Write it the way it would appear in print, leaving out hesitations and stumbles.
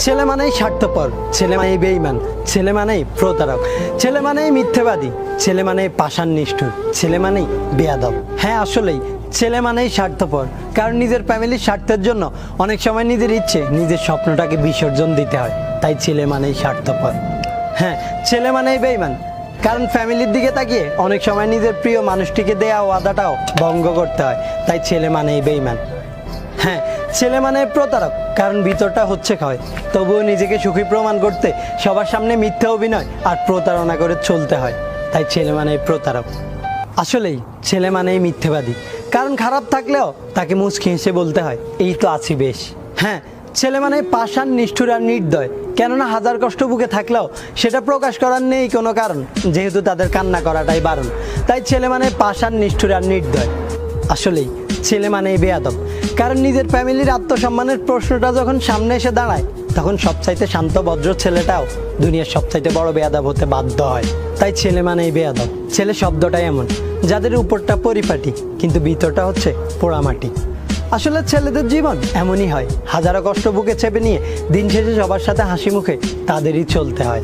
ছেলে মানেই স্বার্থপর, ছেলে মানেই বেঈমান, ছেলে মানেই প্রতারক, ছেলে মানেই মিথ্যেবাদী, ছেলে মানেই পাষাণ নিষ্ঠুর, ছেলে মানেই বেয়াদব। হ্যাঁ, আসলেই ছেলে মানেই স্বার্থপর, কারণ নিজের ফ্যামিলির স্বার্থের জন্য অনেক সময় নিজের ইচ্ছে, নিজের স্বপ্নটাকে বিসর্জন দিতে হয়। তাই ছেলে মানেই স্বার্থপর। হ্যাঁ, ছেলে মানেই বেঈমান, কারণ ফ্যামিলির দিকে তাকিয়ে অনেক সময় নিজের প্রিয় মানুষটিকে দেয়া ওয়াদাটাও ভঙ্গ করতে হয়। তাই ছেলে মানেই বেঈমান। হ্যাঁ, ছেলে মানে প্রতারক, কারণ ভিতরটা হচ্ছে ক্ষয়, তবুও নিজেকে সুখী প্রমাণ করতে সবার সামনে মিথ্যা অভিনয় আর প্রতারণা করে চলতে হয়। তাই ছেলে মানেই প্রতারক। আসলেই ছেলে মানেই মিথ্যেবাদী, কারণ খারাপ থাকলেও তাকে মুচকি হেসে বলতে হয় এই তো আছি বেশ। হ্যাঁ, ছেলে মানে পাষাণ নিষ্ঠুর আর নির্দয়, কেননা হাজার কষ্ট বুকে থাকলেও সেটা প্রকাশ করার নেই কোনো কারণ, যেহেতু তাদের কান্না করাটাই বারণ। তাই ছেলে মানে পাষাণ নিষ্ঠুর আর নির্দয়। আসলেই ছেলে মানেই বেয়াদব, কারণ নিজের ফ্যামিলির আত্মসম্মানের প্রশ্নটা যখন সামনে এসে দাঁড়ায়, তখন সবচাইতে শান্ত ভদ্র ছেলেটাও দুনিয়ার সবচাইতে বড় বেয়াদব হতে বাধ্য হয়। তাই ছেলে মানেই বেয়াদব। ছেলে শব্দটাই এমন, যাদের উপরটা পরিপাটি কিন্তু ভিতরটা হচ্ছে পোড়ামাটি। আসলে ছেলেদের জীবন এমনই হয়, হাজারো কষ্ট বুকে চেপে নিয়ে দিন শেষে সবার সাথে হাসি মুখে তাদেরই চলতে হয়।